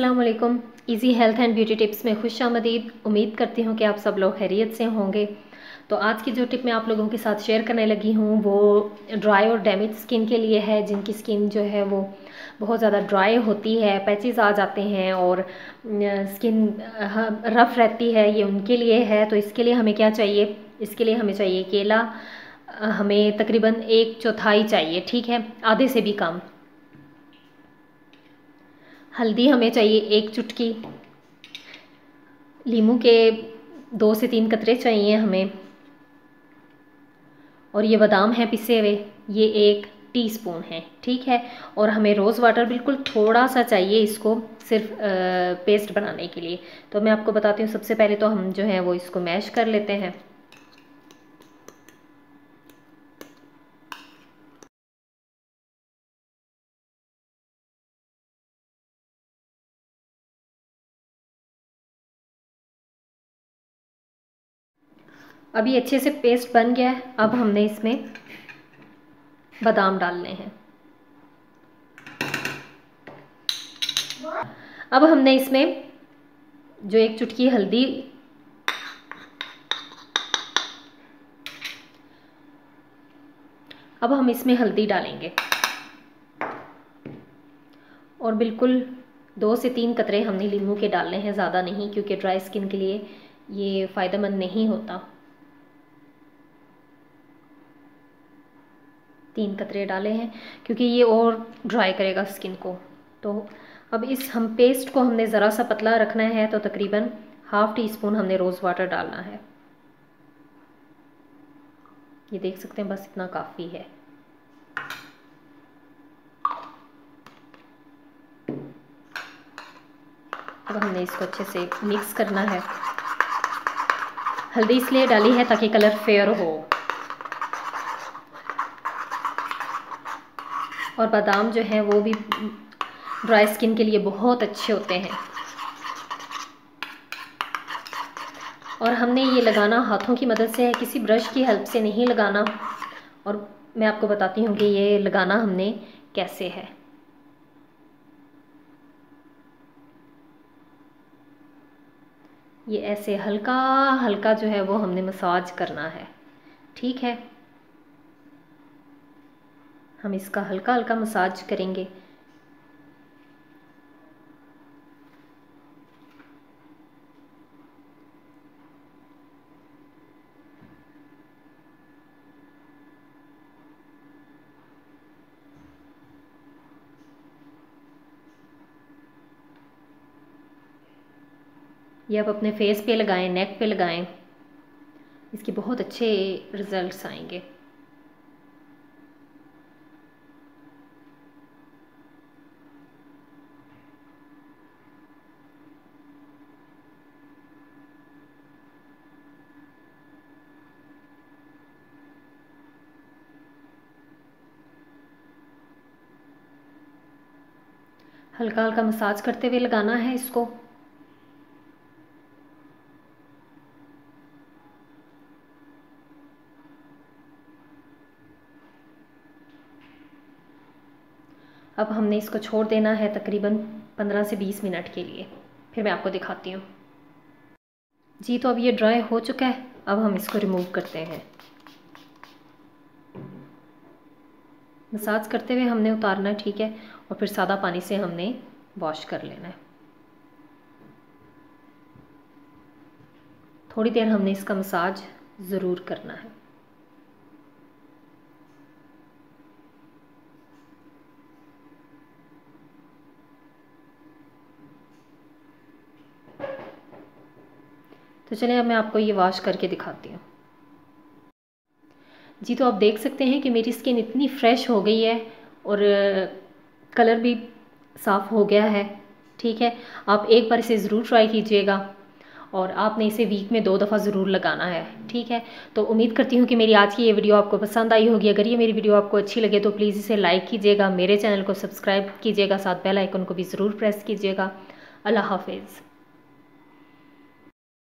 अस्सलाम वालेकुम। Easy health and beauty tips में खुश आमदीद। उम्मीद करती हूँ कि आप सब लोग खैरियत से होंगे। तो आज की जो टिप मैं आप लोगों के साथ शेयर करने लगी हूँ वो ड्राई और डैमेज स्किन के लिए है, जिनकी स्किन जो है वो बहुत ज़्यादा ड्राई होती है, पैचेस आ जाते हैं और स्किन रफ़ रहती है, ये उनके लिए है। तो इसके लिए हमें क्या चाहिए? इसके लिए हमें चाहिए केला। हमें तकरीबन 1/4 चाहिए, ठीक है, आधे से भी कम। हल्दी हमें चाहिए 1 चुटकी। लीमू के 2 से 3 कतरे चाहिए हमें। और ये बादाम है पिसे हुए, ये 1 टीस्पून है, ठीक है। और हमें रोज़ वाटर बिल्कुल थोड़ा सा चाहिए इसको, सिर्फ पेस्ट बनाने के लिए। तो मैं आपको बताती हूँ। सबसे पहले तो हम जो है वो इसको मैश कर लेते हैं। अभी अच्छे से पेस्ट बन गया है। अब हमने इसमें बादाम डालने हैं। अब हमने इसमें जो 1 चुटकी हल्दी, अब हम इसमें हल्दी डालेंगे और बिल्कुल 2 से 3 कतरे हमने लीमू के डालने हैं, ज़्यादा नहीं, क्योंकि ड्राई स्किन के लिए ये फ़ायदेमंद नहीं होता। 3 कतरे डाले हैं क्योंकि ये और ड्राई करेगा स्किन को। तो अब इस हम पेस्ट को हमने ज़रा सा पतला रखना है, तो तकरीबन ½ टीस्पून हमने रोज़ वाटर डालना है। ये देख सकते हैं, बस इतना काफ़ी है। अब हमने इसको अच्छे से मिक्स करना है। हल्दी इसलिए डाली है ताकि कलर फेयर हो, और बादाम जो है वो भी ड्राई स्किन के लिए बहुत अच्छे होते हैं। और हमने ये लगाना हाथों की मदद से है, किसी ब्रश की हेल्प से नहीं लगाना। और मैं आपको बताती हूँ कि ये लगाना हमने कैसे है। ये ऐसे हल्का हल्का जो है वो हमने मसाज करना है, ठीक है। हम इसका हल्का हल्का मसाज करेंगे। ये आप अपने फेस पे लगाएं, नेक पे लगाएं, इसके बहुत अच्छे रिजल्ट्स आएंगे। हल्का हल्का मसाज करते हुए लगाना है इसको। अब हमने इसको छोड़ देना है तकरीबन 15 से 20 मिनट के लिए, फिर मैं आपको दिखाती हूँ। जी, तो अब ये ड्राई हो चुका है। अब हम इसको रिमूव करते हैं। मसाज करते हुए हमने उतारना है, ठीक है, और फिर सादा पानी से हमने वॉश कर लेना है। थोड़ी देर हमने इसका मसाज ज़रूर करना है। तो चलिए अब मैं आपको ये वॉश करके दिखाती हूँ। जी, तो आप देख सकते हैं कि मेरी स्किन इतनी फ्रेश हो गई है और कलर भी साफ़ हो गया है, ठीक है। आप एक बार इसे ज़रूर ट्राई कीजिएगा और आपने इसे वीक में 2 दफ़ा ज़रूर लगाना है, ठीक है। तो उम्मीद करती हूँ कि मेरी आज की ये वीडियो आपको पसंद आई होगी। अगर ये मेरी वीडियो आपको अच्छी लगे तो प्लीज़ इसे लाइक कीजिएगा, मेरे चैनल को सब्सक्राइब कीजिएगा, साथ बेल आइकन को भी ज़रूर प्रेस कीजिएगा। अल्लाह हाफिज़।